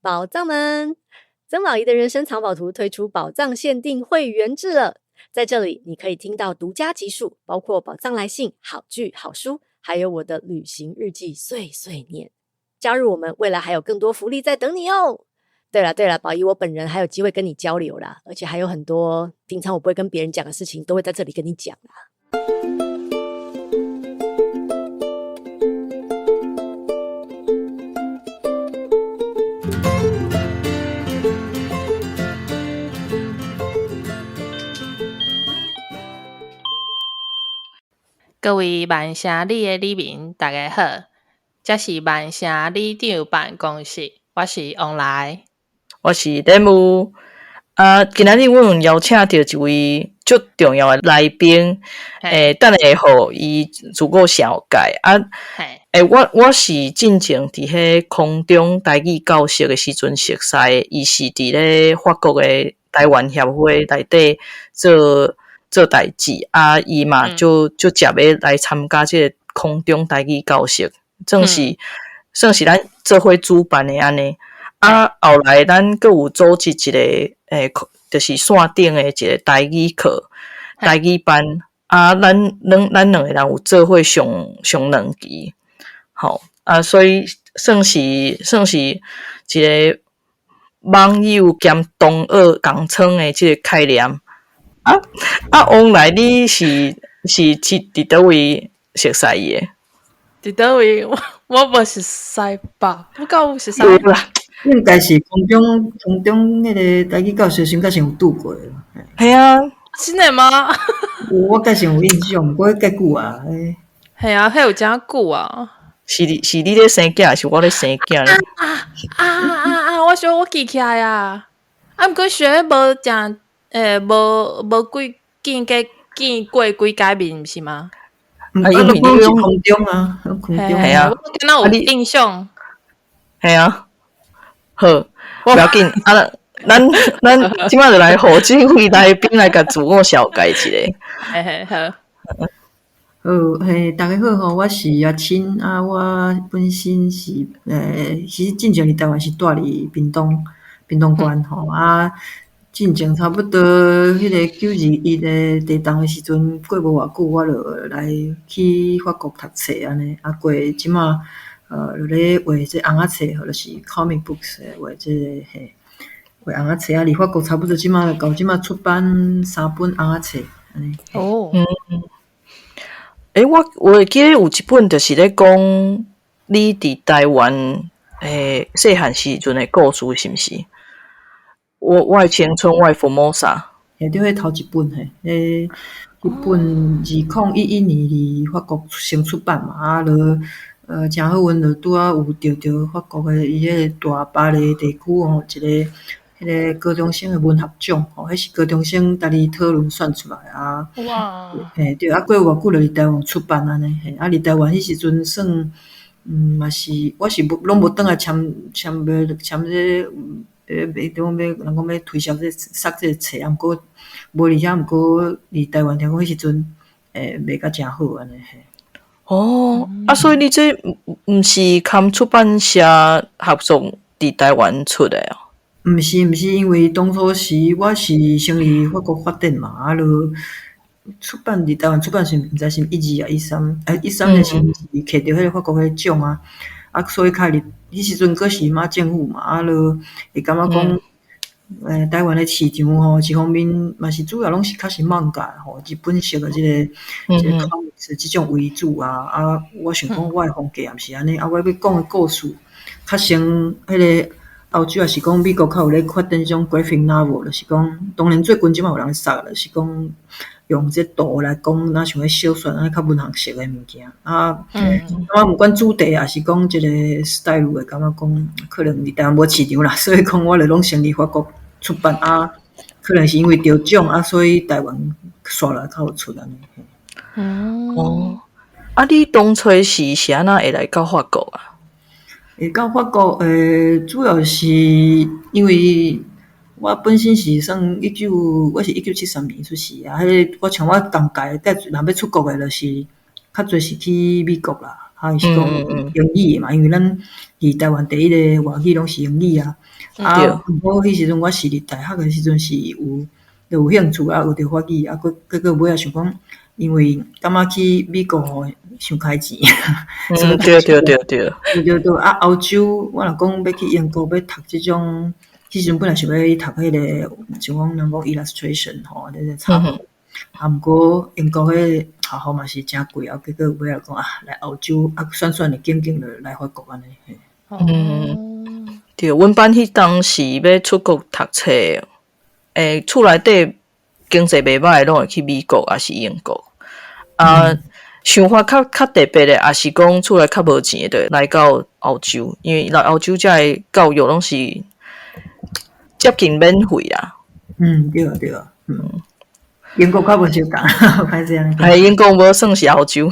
宝藏们，曾宝仪的人生藏宝图推出宝藏限定会员制了，在这里你可以听到独家集数，包括宝藏来信、好剧、好书，还有我的旅行日记碎碎念。加入我们，未来还有更多福利在等你哦。对了，宝仪我本人还有机会跟你交流啦，而且还有很多平常我不会跟别人讲的事情，都会在这里跟你讲啦。各位万城里的里民，大家好，这是万城里长办公室，我是王来，我是雷姆。今仔日我有邀请到一位足重要的来宾，等下互伊自我绍介我是进前伫迄空中台语教室的时阵熟悉的，伊是伫咧法国的台湾协会内底做代志伊嘛就接要来参加这个空中台语教室，算是咱做伙主办的安尼。后来咱阁有组织一个就是线顶的一个台语课、台语班咱两个人有做伙上两期，所以算是一个网友兼同学共创的这个概念。王来你是伫倒位熟悉伊的？伫倒位我无熟悉吧？我敢有熟悉？有啦，应该是空中迄个台语教学先有拄过。系啊，真的吗？我较像有印象，不过介久啊。系啊，迄有真久啊。是你咧生囝，还是我咧生囝咧？我想我记起来啊。毋过学无正无见过几改面，毋是吗？因为你用空中啊，空中系啊，我敢若有印象。系啊，好，不要紧咱即摆就来互这位来宾来甲自我绍介一下。好。大家好吼，我是阿青我本身是其实进前伫台湾是住伫屏东县吼进前差不多迄个921的地震的时阵，过无偌久，我就来去法国读册安尼过即马就咧画这红仔册，或者是 comic books 画这画红仔册离法国差不多即马到即马出版3本红仔册安尼。我会记得有一本就是咧讲你伫台湾细汉时阵的故事，是毋是？我的青春，我的 Formosa， 对，迄头一本迄本2011年伫法国先出版嘛就真好运就拄有得到法国的伊迄个大巴黎地区一个迄个高中生的文学奖迄是高中生家己讨论选出来哇！对过偌久就伫台湾出版安尼伫台湾迄时阵算嘛是我是拢无转来签这袂讲人讲要推销杀这个册毋过无伫遐，毋过伫台湾听讲迄时阵卖甲真好安尼所以你这毋是跟出版社合作伫台湾出的啊？毋是，因为当初时我是先伫法国发展嘛就出版伫台湾出版是毋知是12啊13年是摕着迄个法国迄个奖所以开始迄时阵阁是马政府嘛就会感觉讲台湾的市场一方面嘛是主要拢是较是漫画日本式的这个 comics 这种为主我想讲我的风格也毋是安尼我要讲的故事较像迄个欧洲也是讲美国较有咧发展这种 graphic novel， 就是讲当然最近即马有人杀就是讲用这图来讲，像迄小说较文学式的物件毋管主题也是讲一个 style 的，感觉讲可能伫台湾无市场啦，所以讲我就拢先伫法国出版可能是因为得奖所以台湾刷来较有出安尼。你当初是安怎会来到法国啊？会到法国主要是因为我本身是算我是1973年出世我像我同届若要出国的就是较侪是去美国啦还是讲英语嘛，因为咱伫台湾第一个外语拢是英语啊。不过迄时阵我是伫大学的时阵是有兴趣啊，学着法语啊，结果尾仔想讲，因为感觉去美国吼伤开钱。对。对啊，欧洲我若讲要去英国要读即种，迄时阵本来想要读迄个，像讲人讲 illustration 吼，咧插画。毋过英国迄学校嘛是诚贵啊，结果尾仔讲啊，来欧洲啊，算的经就来法国安尼。对，阮班迄当时要出国读册，厝内底经济袂歹，拢会去美国还是英国。想法较特别的，也是讲厝内较无钱的，来到澳洲，因为来澳洲遮的教育拢是接近免费啦。对。英国较无相共，歹势安尼。英国无算是澳洲。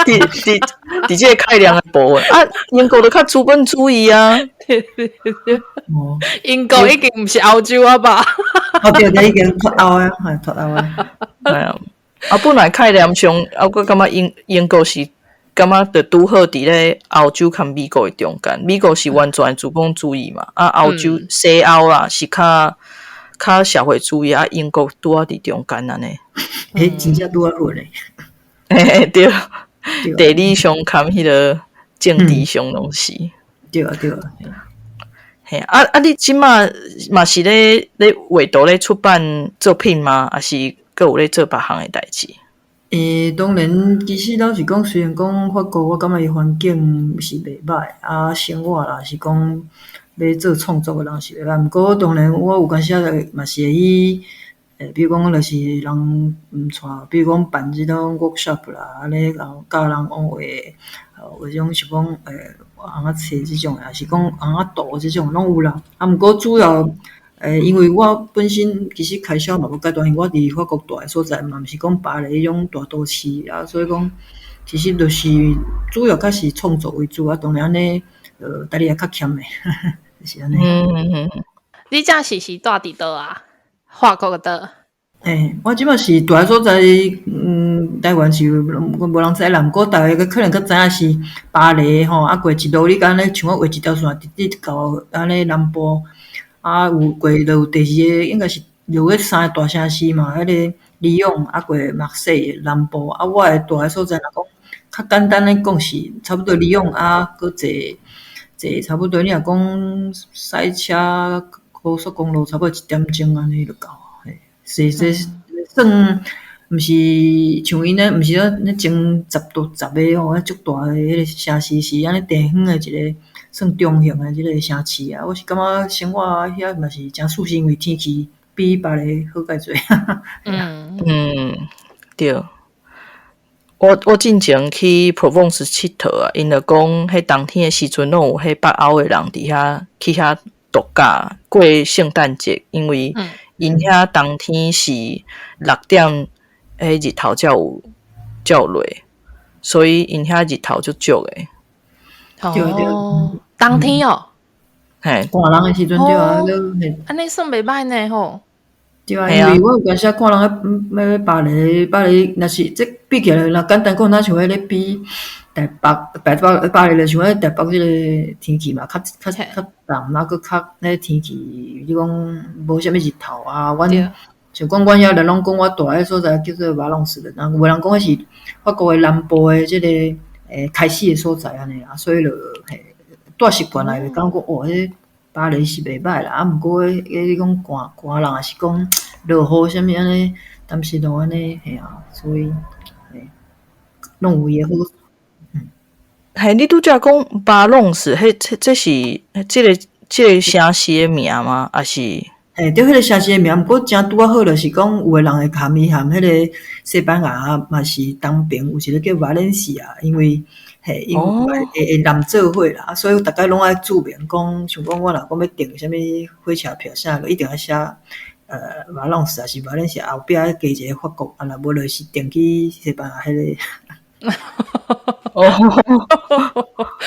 伫即个概念的部分啊，英国就较资本主义啊。对。英国已经毋是澳洲啊吧？对，已经脱欧啊，脱欧啊。本来概念上，我感觉英国是感觉就拄好伫咧澳洲和美国的中间。美国是完全资本主义嘛，澳洲西欧啦是较社会主义啊，英国拄啊伫中间安尼。真正拄啊好咧。对。地理上含迄个政治上拢是。对。嘿你即马嘛是咧画图咧出版作品吗？还是阁有咧做别项的代志？当然，其实老实讲，虽然讲法国，我感觉伊环境是袂歹，啊，生活啦是讲要做创作的人是袂歹。毋过当然，我有关系嘛是会去。比如讲，就是人带，比如讲办即种 workshop 啦，安尼教人学画，或种是讲红仔册即种，也是讲红仔图即种拢有啦。毋过主要因为我本身其实开销嘛无介大，因为我伫法国住的所在嘛，毋是讲巴黎迄种大都市啊，所以讲其实就是主要较是创作为主啊。当然安尼，大家也较欠的，就是安尼。你遮是住伫倒啊？法国的。我即摆是住的所在，台湾是无人知啦。毋过大家可能较知影是巴黎吼，啊过一路你敢安尼像我画一条线，直直到安尼南部，啊有过就有第二个应该是落去三个大城市嘛，迄个里昂啊过马赛南部，啊我会住的所在，若讲较简单咧讲是差不多里昂啊，搁坐差不多你若讲塞车高速公路差不多1点钟安尼就到。是算毋是像因咧，毋是咧前10个吼，足大个迄个城市是安尼地方的一个算中型的即个城市啊。我是感觉生活遐嘛是诚舒适，因为天气比巴黎好介济。对。我进前去 Provence 佚佗啊，因就讲迄冬天的时阵，拢有迄北欧的人伫遐去遐度假过圣诞节，因为因遐冬天是6点，日头才有落，所以因遐日头就足诶。对，冬天哦。嘿，寒人的时阵对啊，安尼算袂歹呢吼。对啊，因为我有关系看人要巴黎，若是这比起来，若简单讲，若像迄个比台北巴黎就像迄台北即个天气嘛，较淡，然后佫较迄天气，你讲无啥物日头啊。像讲阮遐人拢讲我住迄所在叫做瓦隆斯的，然后有人讲迄是法国的南部的即个开始的所在安尼啊，所以就住习惯来，感觉迄巴黎是袂歹啦。啊，毋过你讲寒人也是讲落雨啥物安尼，但是都安尼啊，所以拢有伊的好。你拄则讲巴隆斯，这是这个城市的名吗？还是？对，迄个城市的名，毋过诚拄啊好，就是讲有诶人会含伊含迄个西班牙嘛是东边有一个叫瓦伦西亚，因为因为会南做伙啦，所以大家拢爱注明讲，像讲我若讲要订啥物火车票啥个，一定要写瓦隆斯还是瓦伦西亚后壁加一个法国，啊若无就是订去西班牙迄个。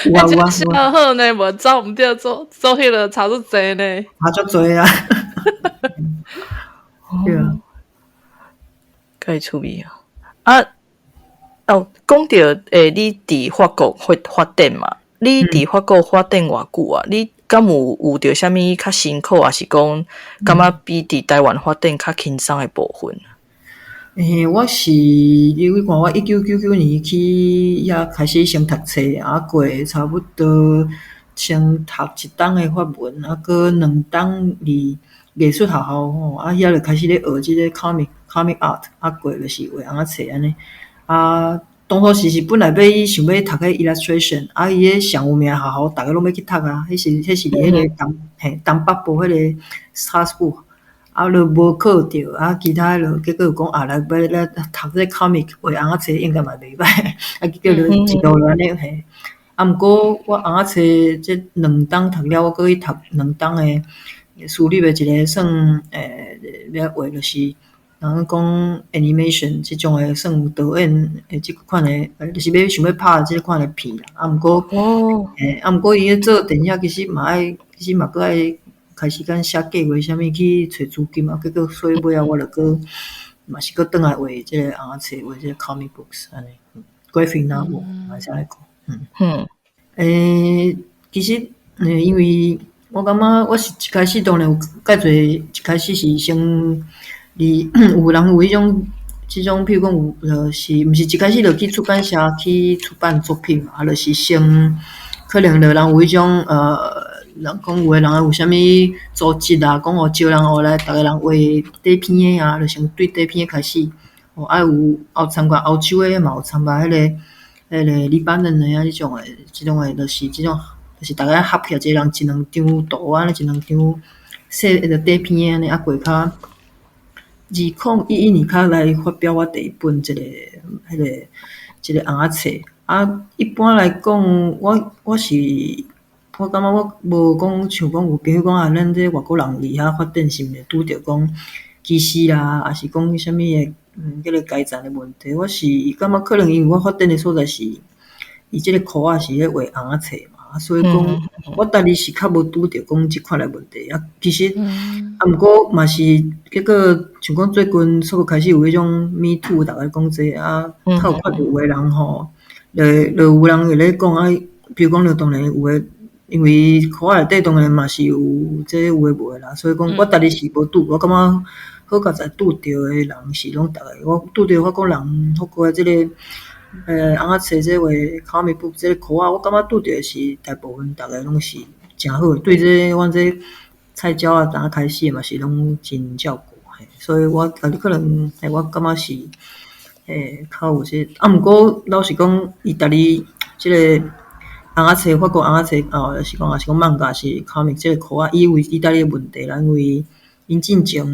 这写好呢，无走毋对，做迄个差足济呢，差足济啊！对啊，介趣味啊！讲到你伫法国发展嘛，你伫法国发展偌久啊？你敢有着啥物较辛苦，还是讲感觉比伫台湾发展较轻松的部分？我是因为我1999年去遐开始先读册，过差不多先读一档的法文，过2档艺术学校吼，遐就开始咧学即个 comic art，过就是画红仔册安尼。当初是本来想要读个 illustration，伊个上有名学校，逐个拢要去读啊。迄是伫迄个东北部迄个 Strasbourg，就无考着，其他就结果有讲来读这 comic 画红仔册应该嘛袂歹，结果就一路安尼嘿。毋过我红仔册这2档读了，我搁去读2档的私立的一个算要画就是。人讲 animation 即种诶，算有导演诶，即款诶，就是想要拍即款诶片啦。毋过伊咧做电影，其实嘛搁爱开始讲写计划，啥物去找资金啊。结果所以尾仔我就搁嘛是搁转来画即个红仔册，画即个 comic books 安尼，graphic novel 嘛是安尼讲。其实因为我感觉我是一开始当然有介侪，一开始是先。有人有迄种，譬如讲有，是毋是一开始就去出版社去出版作品嘛？就是先可能就人有迄种人讲有诶人有啥物组织啊，讲招人来，逐个人画底片诶就先对底片开始。有参观欧洲诶嘛，有参加迄个黎巴嫩诶即种诶，就是即种，就是逐个合起来，一个人1、2张图安尼，1、2张说底片安尼过较。2011年较来发表我第一本即个红仔册。一般来讲，我感觉我无讲像讲有朋友讲咱这外国人伫遐发展是毋是拄着讲歧视啦，还是讲啥物诶迄个阶层诶问题？我是感觉可能因为我发展诶所在是伊即个课啊是咧画红仔册嘛，所以讲我当日是较无拄着讲即款诶问题啊。其实毋过嘛是结果像讲最近所开始有迄种 Me Too， 逐个讲这较有看到有诶人吼，就有人会咧讲比如讲就当然有诶，因为课内底当然嘛是有这有诶无诶啦，所以讲我当日是无拄，我感觉好佳在拄着诶人是拢逐个，我拄着法国人，法国诶即个红仔册这画 comic book 这个课我感觉拄着是大部分逐个拢是诚好，对这阮这菜鸟啊，当开始嘛是拢真照顾，所以我可能我感觉是较有些。毋过老实讲，意大利即个红仔册，法国红仔册是讲也是讲漫画是 comic 即个课伊有意大利问题啦，因为因进前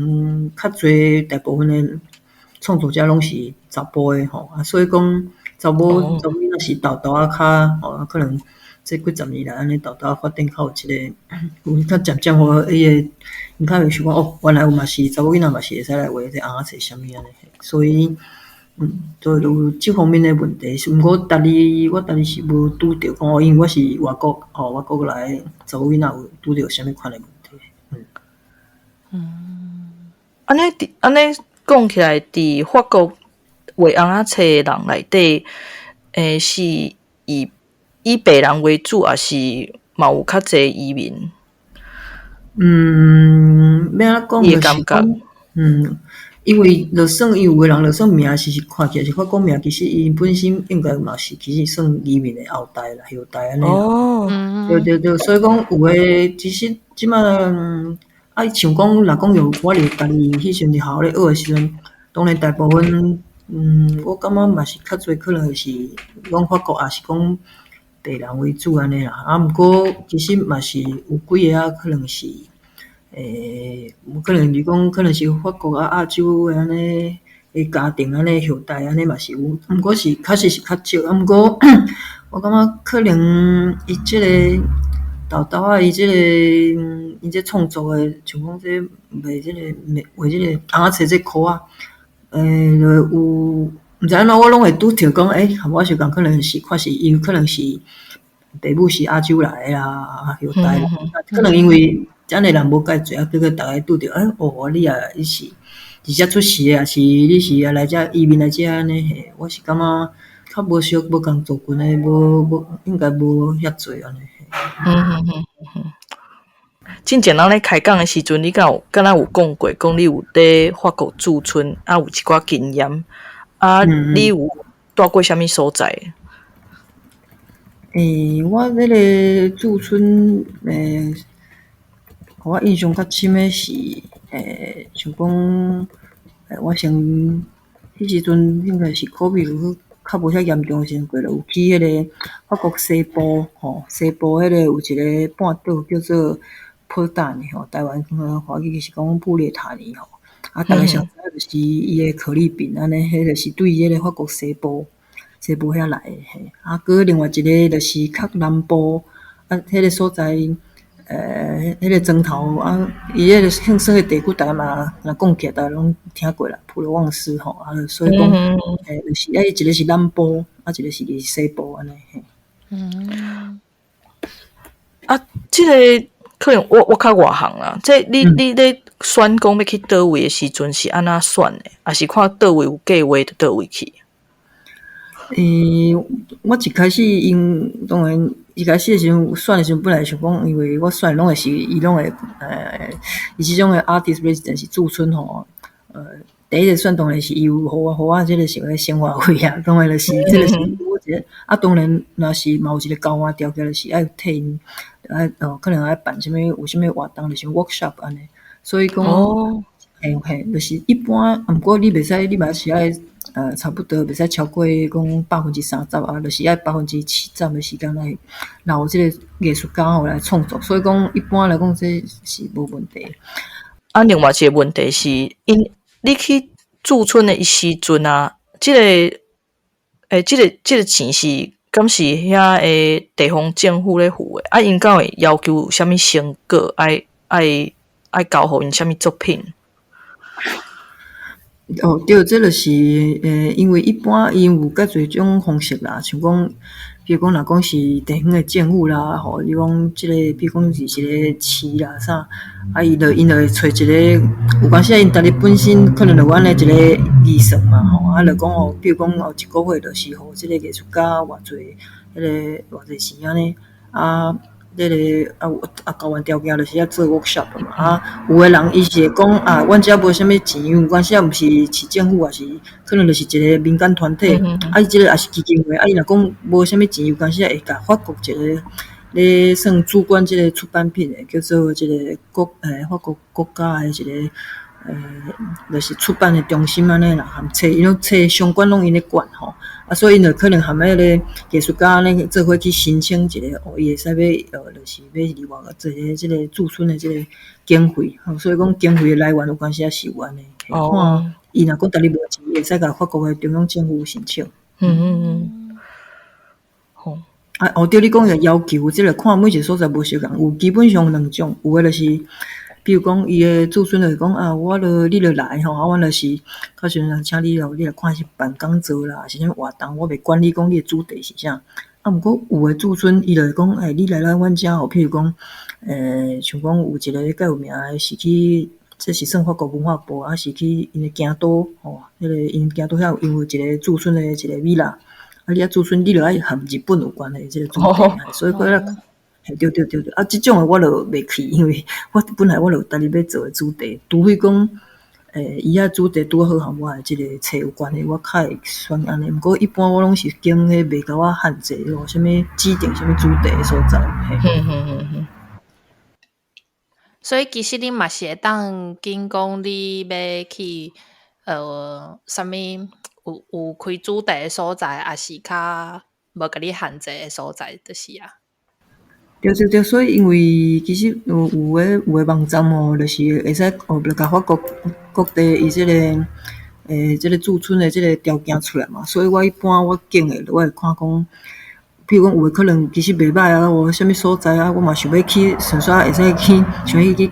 较侪大部分的创作者拢是查甫的吼，所以讲查某囡仔是豆啊较可能这几十年来安尼豆发展较有一个，有较渐渐互伊个，因较会想讲原来有嘛是查某囡仔嘛是会使来画这红仔册啥物安尼，所以就有即方面的问题。毋过我当日是无拄着讲因为我是外国来查某囡仔有拄着啥物款的问题。安尼讲起来，伫法国画红仔册的人内底，是以白人为主，还是嘛有较侪移民？要安怎讲就是讲，因为就算有个人就算名是看起来是法国名，其实伊本身应该嘛是其实算移民的后代啦、后代安尼。对，所以讲有诶，其实即马像讲若讲有我伫家己迄时阵伫校咧学诶时阵，当然大部分我感觉嘛是较侪可能是讲法国，也是讲白人为主安尼啦。毋过其实嘛是有几个可能是可能是讲可能是法国亚洲诶安尼诶家庭安尼后代安尼嘛是有，毋过是确实是较少。毋过我感觉可能伊即个豆伊即个伊这创作诶，像讲这画即个红仔册这课啊，就有毋知安怎我拢会拄着讲我是讲可能是看是伊可能是爸母是亚洲来诶啦，后代啦，可能因为遮个人无介侪结果逐个拄着你是直接出世诶，是你是来遮移民来遮安尼我是感觉较无熟无共做群诶，无应该无遐侪安尼。之前咱咧开讲诶时阵，你敢有讲过，讲你有伫法国驻村，啊有一寡经验，啊你有住过啥物所在？我迄个驻村互我印象较深诶是像讲我先迄时阵应该是 COVID 较无遐严重诶时阵，过了有去迄个法国西部西部迄个有一个半岛叫做波达尼台湾华语是讲布列塔尼啊，大家上知影就是伊诶可丽饼安尼，迄就是对迄个法国西部遐来诶嘿。啊，搁另外一个就是较南部啊，迄个所在迄个砖头啊，伊迄个庆生诶地区，大家嘛若讲起来，大家拢听过啦，普罗旺斯啊，所以讲就是一个是南部，啊一个是西部安尼嘿。即个可能我较外行啦。即你咧选讲要去倒位诶时阵是安怎选诶？还是看倒位有计划就倒位去？我一开始当然一开始诶时阵选诶时阵，本来想讲，因为我选拢会是伊拢会伊即种诶 artist residence 是驻村第一个选当然是伊有互我即个生活费啊，当然就是即个是我一个当然若是嘛有一个交换条件，就是爱有替因可能爱办有啥物活动，就是 workshop 安尼，所以讲就是一般，毋过你嘛是爱差不多袂使超过讲30%啊，就是爱70%的时间来留即个艺术家来创作，所以讲一般来讲这是无问题。啊，另外一个问题是，你去驻村的时阵啊，即个钱是敢是遐诶地方政府咧付诶？啊，因敢会要求有啥物成果爱交互因啥物作品？对，这就是因为一般因有介侪种方式啦，像讲，比如讲若讲是地方的政府啦，你讲即个，比如讲是一个市啦啥，啊，因就会找一个有关系因家己本身可能就阮的一个预算嘛，啊，就讲比如讲一个月就是互即个艺术家偌济，迄个偌济钱安尼，啊。迄个交换条件就是要做 workshop 嘛，啊，有诶人伊是会讲啊，阮遮无啥物钱，因为有关系毋是市政府，也是可能就是一个民间团体，啊，伊即个也是基金会，啊，伊若讲无啥物钱，有关系会甲法国一个咧算主管即个出版品诶，叫做即个法国国家诶一个就是出版诶中心安尼啦，含册因拢册相关拢因咧管啊，所以因就可能含迄个艺术家咧做伙去申请一个伊会使要就是要另外做即个驻村诶即个经费，所以讲经费诶来源有关系是有安尼，看伊若讲家己无钱，会使甲法国诶中央政府申请。对你讲诶要求，即个看每一个所在无相共，有基本上两种，有诶就是。比如讲，伊诶驻村就是讲啊，你来啊，阮就是较时阵请你来看是办讲座啦，是啥物活动，我袂管你讲你诶主题是啥。啊，毋过有诶驻村，伊就是讲，你来阮遮譬如讲，像讲有一个较有名诶，是去，这是算法国文化部，是去因诶京都迄个因京都遐有一个驻村诶一个villa，啊，你驻村你就爱含日本有关诶即个主题，所以过来。对，啊，即种诶我就袂去，因为我本来我就家己要做诶主题，除非讲伊遐主题拄好和我诶即个册有关系，我较会选安尼。毋过一般我拢是经迄袂甲我限制啥物指定啥物主题诶所在。所以其实你嘛是会当紧讲你要去啥物有开主题诶所在，还是较无甲你限制诶所在，就是啊。对，所以因为其实有诶网站就是会使就甲法国各地伊即个即个驻村诶即个条件出来嘛，所以我一般我拣诶，我会看讲，譬如讲有诶可能其实袂歹啊，啥物所在啊，我嘛想要去，纯粹会使去想去佚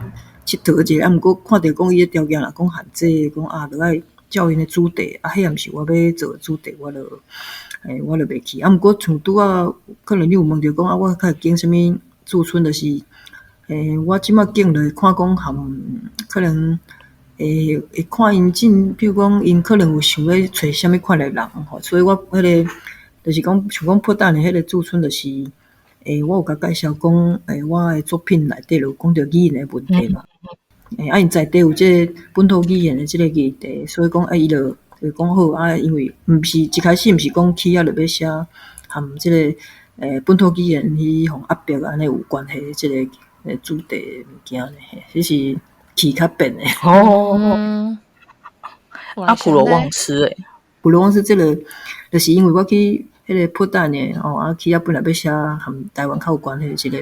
佗一下，啊，毋过看着讲伊诶条件啦，讲限制，讲啊，着爱照因诶主题，啊，迄也毋是我要做诶主题，我就袂去。啊，毋过像拄啊，可能你有问着讲啊，我较会拣啥物驻村，就是我即马拣就会看讲含可能会看因譬如讲因可能有想要找啥物款诶人所以我迄个就是讲像讲破蛋的迄个驻村，就是我有甲介绍讲，我的作品内底有讲到语言的问题嘛。因在地有即个本土语言的即个议题，所以讲伊就讲好因为毋是一开始毋是讲起就要写含即个本土语言去互压迫安尼有关系即个主题物件咧，迄是起较变的。普罗旺斯普罗旺斯即个，就是因为我去迄个破蛋的去本来要写含台湾较有关系一个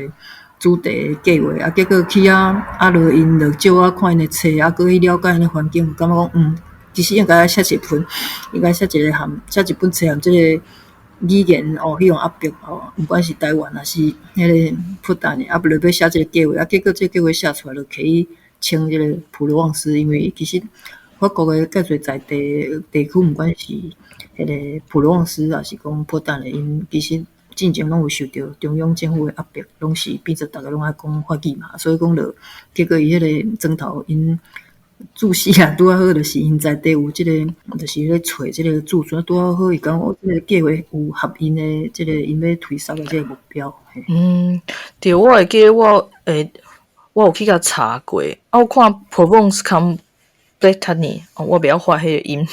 主题计划，结果去落因就借我看因的册，搁去了解因的环境，感觉讲其实应该写一本，应该写一本册含即个语言去用压迫不管是台湾还是迄个破蛋的，不然要写即个计划，结果即个计划写出来就可以称即个普罗旺斯，因为其实法国的介侪在地区，不管是迄个普罗旺斯还是讲破蛋的，因其实进前拢有受到中央政府的压迫，拢是变做大家拢爱讲法语嘛，所以讲就结果伊迄个砖头因注释拄啊好，就是因在地有即个，就是咧找即个驻村拄啊好，伊讲即个计划有合因的即个因要推销的即个目标。对，我会记得我有去甲查过，我看 Provence comme Brittany， 我袂晓发迄个音。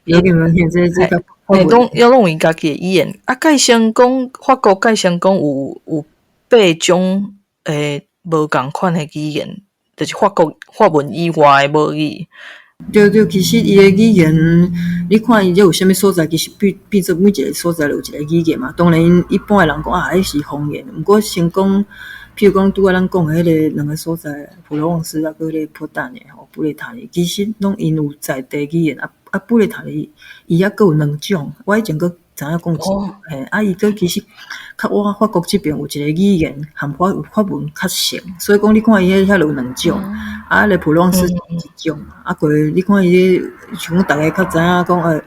有你们现在这个。要弄伊家己的语言介绍讲法国介绍讲有8种无共款的语言，就是法文以外的母语。对，其实伊的语言，你看伊有啥物所在，其实变做每一个所在有一个语言嘛。当然，一般的人讲迄是方言，不过先讲，譬如讲拄仔咱讲的迄个两个所在，普罗旺斯搁迄个破蛋的布列塔尼，其实拢因有在地语言布列塔尼伊搁有2种，我以前搁知影讲伊搁其实我法国这边有一个语言含法文较像，所以讲你看伊遐有2种，咧普罗旺斯是一种，过你看伊像大家较知影讲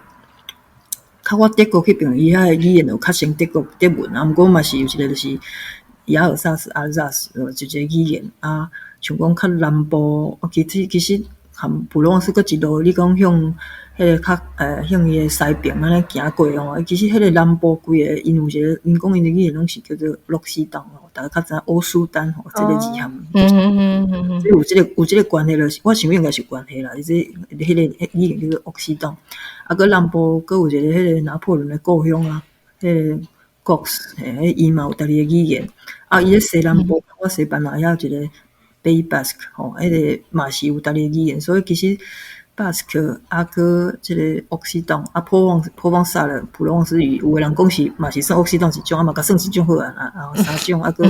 较我德国迄边伊遐语言有较像德文，不过嘛是有一个就是雅尔萨斯、阿尔萨斯就一个语言像讲较南部，其实含普罗旺斯搁一路，你讲向迄个较向伊个西边安尼行过其实迄个南部规个因有一个因讲因的语言拢是叫做洛西当大家较知影欧苏丹这个字含有这个关系我想应该是关系啦，迄个语言叫做欧西当搁南部搁有一个迄个拿破仑的故乡迄个Corse伊嘛有家己的语言伊咧西南部我西班牙遐有一个Pays Basque 迄个嘛是有家己的语言，所以其实巴斯克搁即个奥西当普旺萨了普罗旺斯语，有个人讲是嘛是算奥西当一种嘛甲算一种好然后3种搁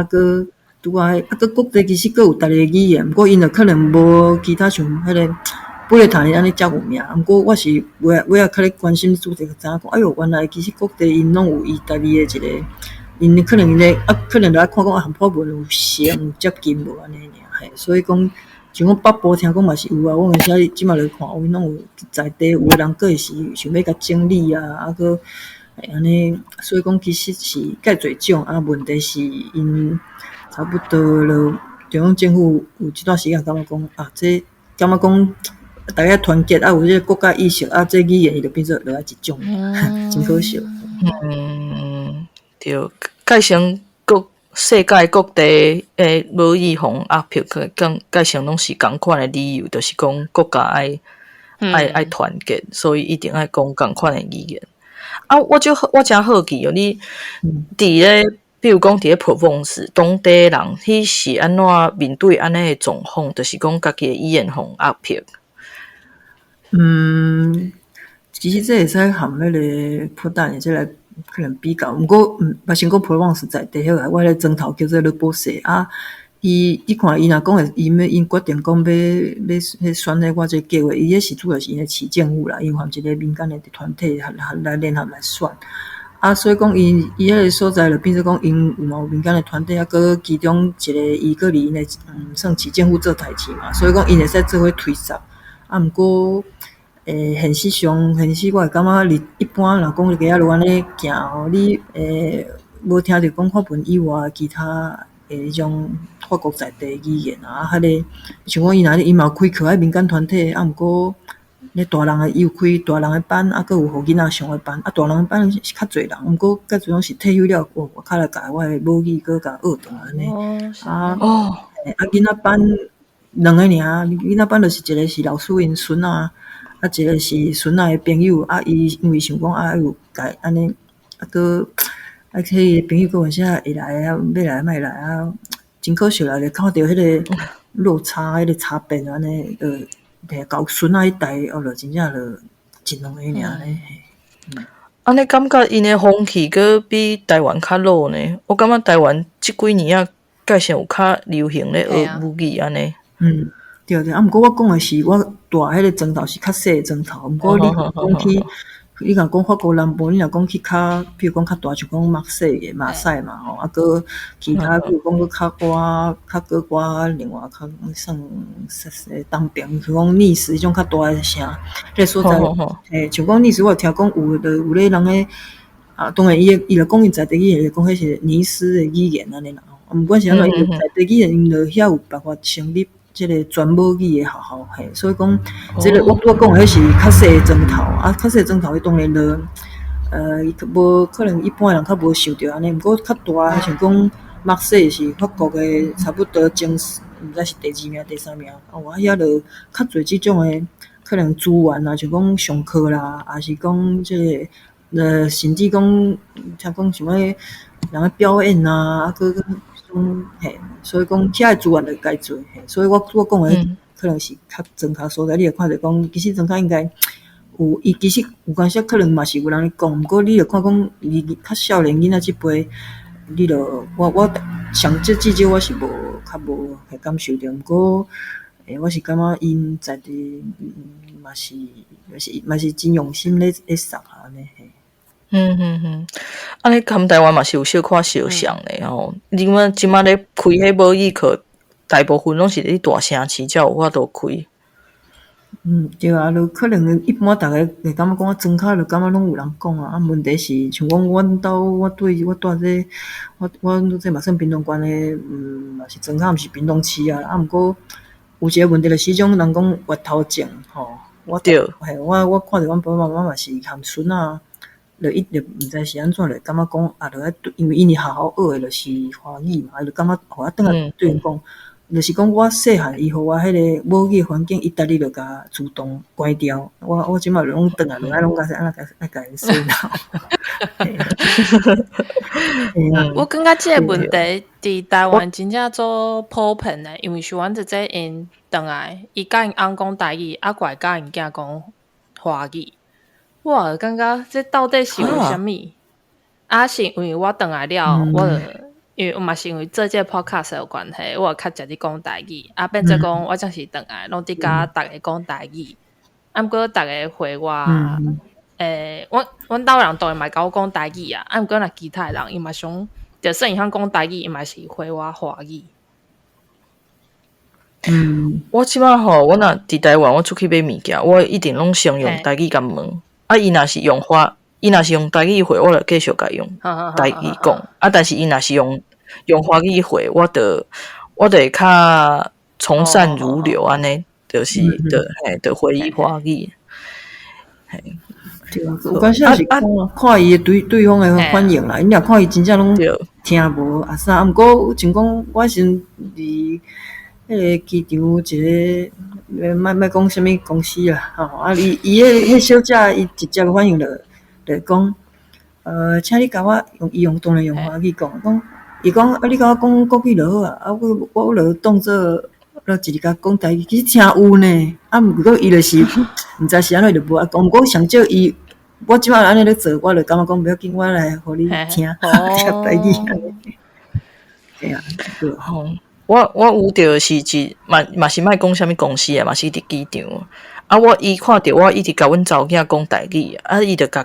搁拄搁各地其实搁有家己的语言，不过因就可能无其他像迄个布列塔尼安尼遮有名，不过我是我也较咧关心主题，知影讲哎哟，原来其实各地因拢有伊家己的一个，因可能咧可能就爱看讲含法文有像有接近无安尼尔，所以讲。像讲北部听讲嘛是有我有时即马来看，因拢有在地有个人佫会是想要甲整理佫安尼，所以讲其实是介侪种问题是因差不多了，中央政府有一段时间感觉讲这感觉讲大家团结有这个国家意识这语言伊就变做另外一种，真可惜。对，介绍世界各地的母语互压迫，介绍拢是共款的理由，就是讲国家爱团结，所以一定爱讲共款的语言。我真好奇你伫咧，比如讲伫咧普旺斯当地人，迄是安怎面对安尼的状况？就是讲家己的语言互压迫。其实这会使含迄个破蛋的这来。可能比较，不过先讲普罗旺斯在地迄个，我咧砖头叫做勒波塞你看伊若讲的，因决定讲要选咧我这个计划，伊也是主要是因的市政府啦，因含一个民间的团体来联合来选所以讲伊迄个所在就变做讲因有民间的团体搁其中一个伊搁离因的算市政府做台前嘛，所以讲因会使做伙推销不过。现实我会感觉你一般若讲你家落安尼行你无听到讲法文以外其他迄种法国在地语言迄个像讲伊嘛有开课民间团体不过咧大人诶，伊有开大人诶班，啊，佮有互囡仔上诶班，啊，大人诶班是较侪人，毋过介侪拢是退休了，我较来甲我诶母语佮甲学堂安尼。啊，囡仔班2个尔，囡仔班就是一个是老师因孙啊，啊，一个是孙仔诶朋友，啊，伊因为想讲啊，有甲安尼，啊，佮啊，迄个朋友佮有啥会来啊，要来莫来啊，真可惜啦，咧看到迄个落差，迄个差别安尼，到孙仔迄代，就真正就一两个尔咧。安尼感觉因诶风气佫比台湾较落呢。我感觉台湾即几年啊，介绍有较流行咧学母语安尼。对对，啊，毋过我讲诶是我住迄个庄头是较细诶庄头，毋过你讲去。你若讲法国南部，你若讲去较，比如讲较大，就讲马赛嘛吼，啊，佮其他比如讲佮较寡另外较算东边，像讲尼斯迄种较大诶城，迄个所在，像讲尼斯，我有听讲有咧人诶，啊，当然伊就讲伊在地语言，讲迄是尼斯诶语言安尼啦，毋管是安怎，伊在地语言，因就遐有办法成立。即个全母语诶学校，所以讲，即个我讲诶迄是较细诶庄头，啊，较细诶庄头，伊当然就，伊无可能一般人较无受着安尼，毋过较大，像讲马赛是法国诶，差不多前，毋知是第2名、第3名，啊，我遐就较侪即种诶，可能资源啊，像讲上课啦，还是讲即个，甚至讲，听讲像迄人诶表演啊，啊，佮。所以讲遐诶资源就介侪，所以我讲诶可能是较庄脚所在，你会看着讲，其实庄脚应该有，伊其实有关系，可能嘛是有人咧讲，毋过你着看讲，伊较少年囡仔即辈，你着我上至少我是较无感受着，毋过我是感觉因在地嘛是真用心咧扫安尼。安尼含台湾嘛是有小可相像咧吼。因为即马咧开迄母语课，大部分拢是伫大城市才有法度开。对啊，就可能一般逐个会感觉讲庄脚，就感觉拢有人讲啊。啊，问题是像讲阮兜我住这，我这嘛算屏东县诶，嘛是庄脚，毋是屏东市啊。啊，毋过有一个问题就是种人讲月头症吼。我看着阮爸爸妈妈嘛是含孙仔。就伊就毋知是安怎，就感觉讲啊，就爱因为因是好好学诶，就是华语嘛，就感觉互我转来对因讲，就是讲我细汉伊互我迄个母语环境，伊逐日就甲自动关掉。我即马就拢转来，就爱拢甲因洗脑。我感觉即个问题伫台湾真正做普遍诶，因为是阮直接因转来，伊甲因翁讲台语，啊，怪甲因囝讲华语。我感觉这到底是为虾米？是因为我转来了，我因为嘛是因为做这 podcast 有关系，我较直直讲台语，变做讲我真是转来，拢伫甲逐个讲台语。毋过逐个回我，阮兜人当然嘛甲我讲台语啊，毋过若其他人伊嘛想，就算伊通讲台语，伊嘛是回我华语。我即马吼，我若伫台湾，我出去买物件，我一定拢先用台语甲问。伊若是用台语回，我就继续甲用台语讲。但是伊若是用华语回，我就会较从善如流安尼，就是就回伊华语。对啊，有关系是看伊对方诶反应啦。因若看伊真正拢听无啊啥，毋过像讲我先伫迄个机场一个，莫讲啥物公司啦，吼伊迄小姐伊直接反应就讲，请你甲我用当然用华语讲，伊讲你甲我讲国语就好啊，我就当做一直甲讲台语，其实听有呢，毋过伊就是毋知是安怎就无讲，毋过上少伊，我即摆安尼咧做，我就感觉讲不要紧，我来互你听听台语安尼，对啊，对吼。我有着是嘛是莫讲啥物公司啊，嘛是伫机场。伊看着我一直甲阮查某囝讲台语，伊就甲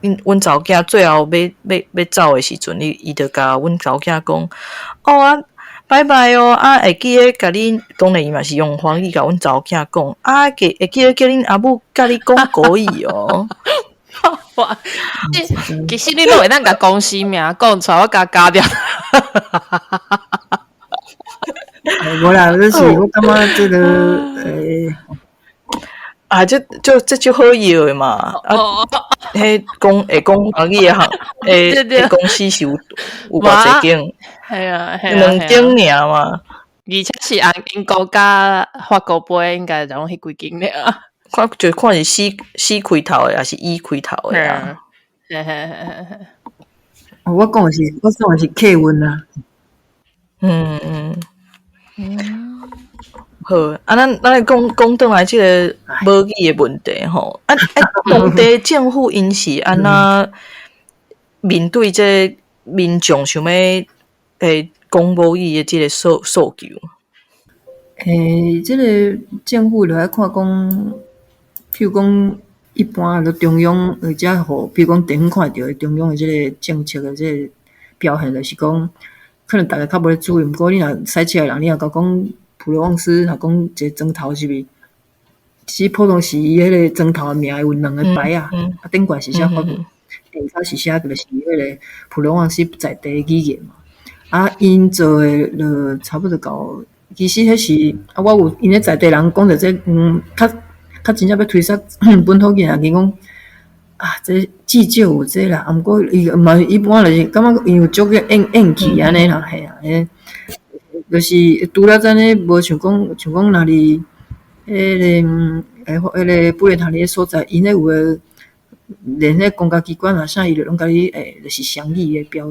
阮查某囝最后要走诶时阵，伊就甲阮查某囝讲，拜拜哦，会记咧甲恁，当然伊嘛是用华语甲阮查某囝讲，会记咧叫恁阿母甲你讲国语哦。其实你都会当甲公司名讲出来，我甲加掉。无啦，就是我感觉这个啊，这就好摇的嘛。迄会讲华语的行，迄公司是有偌济间，系啊，两间尔嘛。而且是英国加法国杯应该拢迄几间尔。看是 C 开头的，还是 E 开头的啊？我讲的是客运啊。好，咱来讲倒来即个母语的问题吼。当地政府因是安那面对这民众想要讲母语的即个诉求？即个政府就要看讲，譬如讲一般就中央或者互，譬如讲地方看到的中央的即个政策的即个表现，就是讲可能大家较无咧注意，毋过你若驶车的人，你若甲讲普罗旺斯，若讲一个砖头是毋？其实普通时伊迄个砖头的名有两个牌啊，顶悬是写法文，底下是写就是迄个普罗旺斯在地语言嘛。因做的就差不多到，其实迄是我有因咧在地人讲着这较真正要推销本土语言，伊讲这至少有这啦，毋过伊嘛一般就是感觉因有足个硬气安尼啦，系啊，就是拄了咱咧无像讲哪里迄个不然他咧所在，因咧有个连迄公家机关啊啥，伊就拢甲你就是双语的标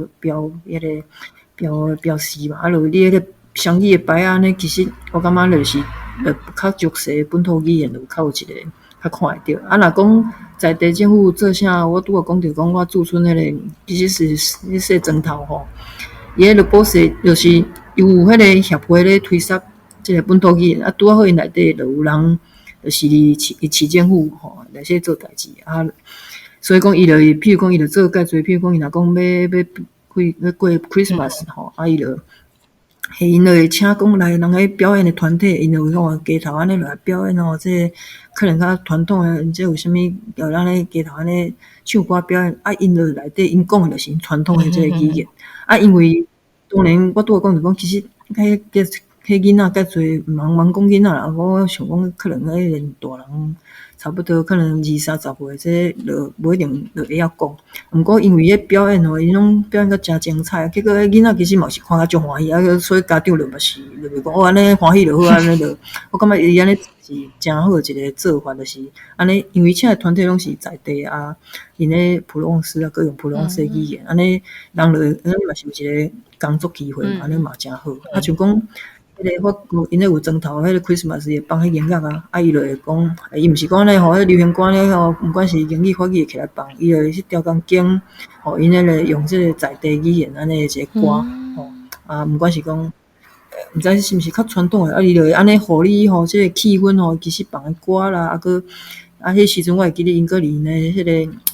示嘛，就你迄个双语的牌安尼，其实我感觉就是较熟悉本土语言，就较有一个较看会着。若讲在地政府做啥，我拄有讲着讲我驻村迄个，其实是迄说砖头吼，伊迄个保释就是有迄个协会咧推销即个本土语言，拄好因内底就有人就是市政府吼来说做代志所以讲伊就譬如讲伊就做介侪，譬如讲伊若讲要过 Christmas 吼，伊就因就会请讲来人迄表演的团体，因就有街头安尼来表演哦，这可能较传统的，这有啥物叫咱咧街头安尼唱歌表演，因就内底因讲的就是传统的这个语言，因为当然我拄有讲就讲，其实迄囡仔介侪毋茫讲囡仔啦，我想讲可能迄个大人差不多可能20-30岁，这就无一定就会晓讲。毋过因为迄表演吼，因拢表演得真精彩，结果迄囡仔其实嘛是看甲足欢喜，所以家长就嘛是讲安尼欢喜就好，安尼就我感觉伊安尼是真好一个做法，就是安尼，因为请的团体拢是在地因咧普罗旺斯各用普罗旺斯的语言，安尼人就嘛是有一个工作机会，安尼嘛真好。像讲。迄个我因咧有砖头，迄个 Christmas 会放迄音乐伊就会讲，伊毋是讲咧吼，迄流行歌咧吼，毋管是英语法语会起来放，伊就去调工经，吼，因迄个用即个在地语言安尼一个歌，吼，毋管是讲，毋知是毋是较传统诶，伊就会安尼互你吼，即个气氛吼，其实放诶歌啦，迄时阵我会记得因个离呢，迄个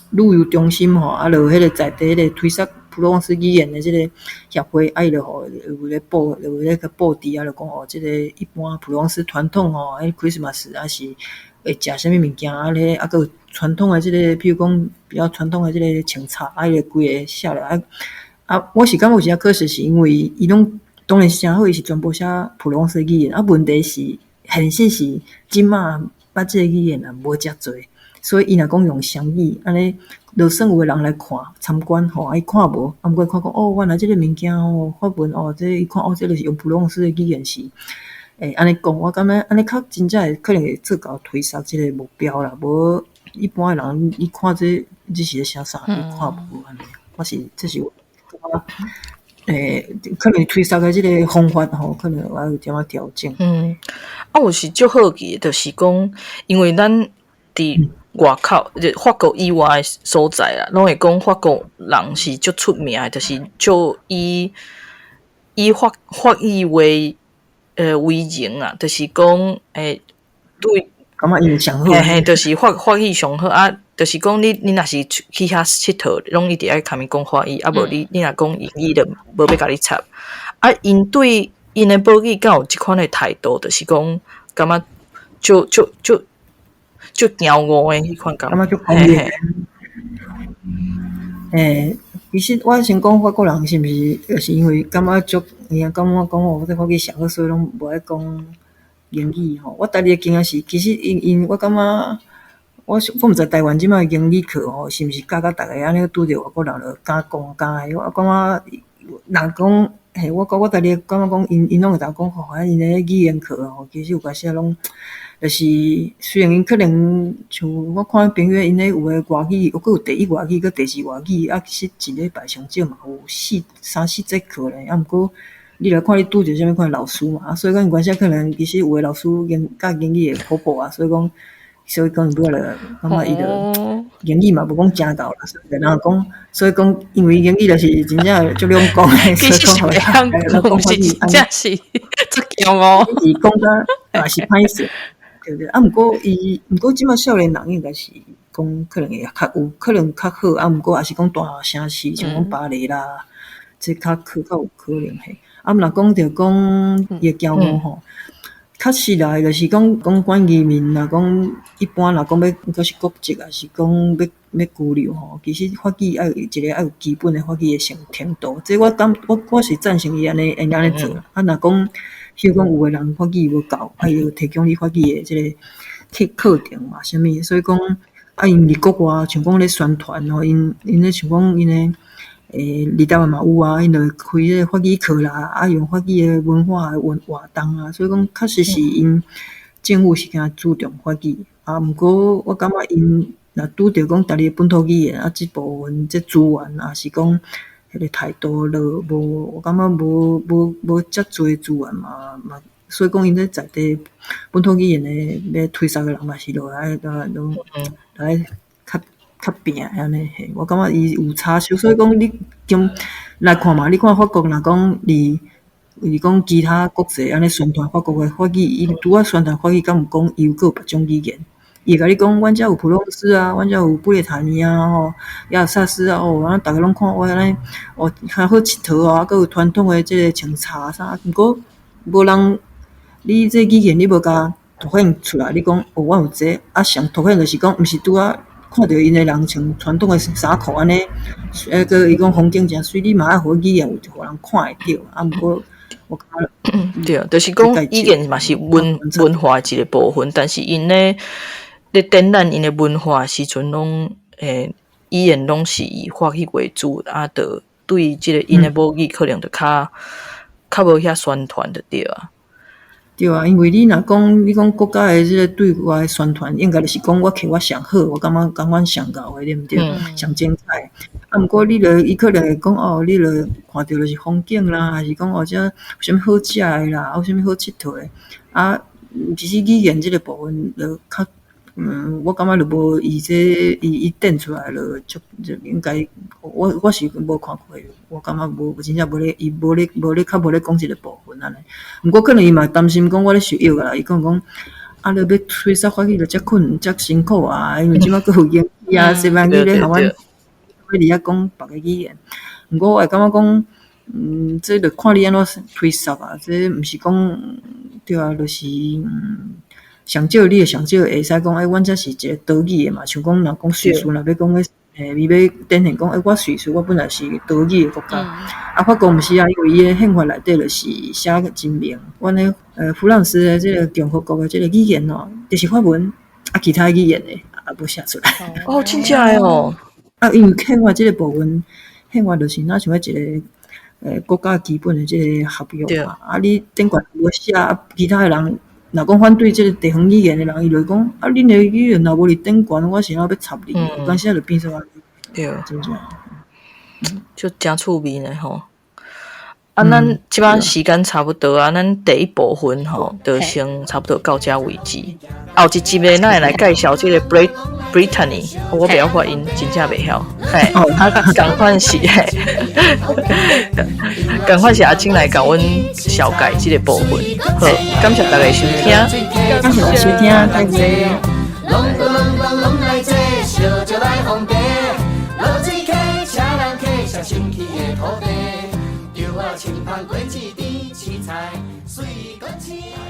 旅游中心吼，就迄个在地迄个推销普罗旺斯语言的即个协会，伊就吼有咧报，有咧个报纸就讲即个一般普罗旺斯传统吼，Christmas 是会食啥物物件咧，个有传统的即个，譬如讲比较传统的即个清茶，伊就规个写落我是感觉有时可惜，是因为伊拢当然是真好，伊是全部写普罗旺斯语言，问题是现实是即马捌即个语言无遮侪，所以伊若讲用双语安尼。就算有个人来看参观吼，伊看无，毋过看原来即个物件法文这伊看这就是用普罗旺斯的语言是，安尼讲，我感觉安尼较真正会可能会做到推销即个目标啦。无一般的人伊看这是咧写啥，伊看无安尼。这是我可能推销的即个方法吼，可能我有点仔调整。我是足好奇，就是讲，因为咱伫外口，法国以外的所在啦，拢会讲法国人是足出名的，就是就以法语为为荣啊，就是讲对，感觉伊上好，就是法语上好啊，就是讲你若是去遐佚佗，拢一直爱甲伊讲法语，无你若讲英语就无要甲你插。因对因的母语敢有即款的态度，就是讲感觉就骄傲诶，迄款感觉就方便。其实我先讲法国人是毋是，就是因为感觉足，感觉讲这法语上好，所以拢无爱讲英语吼，我家己的经验是，其实因我感觉我毋知台湾即摆英语课吼，是毋是教逐个安尼拄着外国人就敢讲敢诶？我感觉人讲嘿，我家己感觉讲因拢会当讲吼，因诶语言课吼，其实有当时拢。就是虽然因可能像我看朋友因咧有诶外语，佫有第一外语，佫第四外语，其实一礼拜上少嘛有3、4节课咧。毋过你来看你拄着啥物款老师嘛，所以讲有关系可能其实有诶老师教英语会普普啊，所以讲你不要了，感觉伊就英语嘛无讲正够啦，然后讲，所以讲因为英语就是真正足两讲诶，其实是袂晓讲，是真正是足强哦。伊讲甲也是歹势。对对，毋过即摆少年人应该是讲可能会较有可能较好，毋过也是讲大城市，像讲巴黎啦，这较有可能嘿。若讲着讲伊交往吼，确实啦，就是讲管移民啦，讲一般啦，讲要是国籍，也是讲要居留吼，其实法语要有一个要有基本的法语的程度，这我是赞成伊安尼做。若讲譬如讲有个人法语无够，要提供你法语的即个课程嘛，啥物？所以讲因伫国外，像讲咧宣传吼，因咧像讲因咧伫台湾嘛有啊，因就开迄个法语课啦，用法语的文化的活动啊，所以讲确实是因政府是较注重法语毋过我感觉因若拄着讲家己本土语言即部分即资源是讲。迄个态度了无，我感觉无遮侪资源嘛，所以讲因在地本土语言诶要推销诶人嘛是落来较拼安尼嘿，我感觉伊有差小，所以讲你来看嘛，你看法国若讲你讲其他国际安尼宣传法国诶法语，伊拄仔宣传法语，敢毋讲伊有个别种语言？伊甲你讲，阮遮有普罗斯啊，阮遮有布列塔尼啊，亚尔萨斯啊，逐个拢看我安尼，较好佚佗啊，佫有传统诶即个穿插啥，毋过无人，你这语言你无甲凸显出来，你讲我有这上凸显就是讲，毋是拄仔看到因诶人穿传统诶衫裤安尼，佫伊讲风景诚水，你嘛爱互语言有互人看会着，毋过。对，就是讲语言嘛是文化一个部分，但是因咧展览因诶文化时阵拢语言拢是以法语为主，就对即个因诶母语可能就较无遐宣传就对啊。对啊，因为你若讲你讲国家诶即个对外诶宣传，应该就是讲我摕我上好，我感觉上够诶，对毋对？上精彩。毋过你伊可能会讲你看到就是风景啦，还是讲遮有啥物好食诶啦，有啥物好佚佗诶其实语言即个部分就较我感觉就无伊展出来了，就应该我是无看过，我感觉真正无咧较无咧讲即个部分安尼。毋过可能伊嘛担心讲我咧受邀啦，伊讲你要推销法语就遮困遮辛苦啊，因为即摆佫有英语啊、西班牙语咧，互阮你遐讲别个语言。毋过我会感觉讲，这就看你安怎推销啊，这毋是讲对啊，就是上少你上少会使讲，阮这是一个岛语的嘛，像讲若讲瑞士，若要讲你要展现讲，我瑞士我本来是岛语的国家，法国毋是啊，因为伊的宪法内底就是写真明，阮的弗朗斯的这个共和国的这个语言就是法文，其他语言的也无写出来。真正的哦。因为宪法这个部分，宪法就是那像一个国家基本的这个合约嘛。你顶悬无写，其他的人若讲反对这个地方语言的人，伊就讲恁的语言若无伫顶悬，我是要插你，有当时就变成对，真正就真趣味呢吼。咱即摆时间差不多啊，咱第一部分就先差不多到这为止。后一集呢，咱会来介绍这个 Brittany， 我袂晓发音，真正袂晓。赶快是赶快是阿金来甲阮小解这个部分。好，感谢大家收听，感谢收听，大家。清芳过一池，七彩水果青。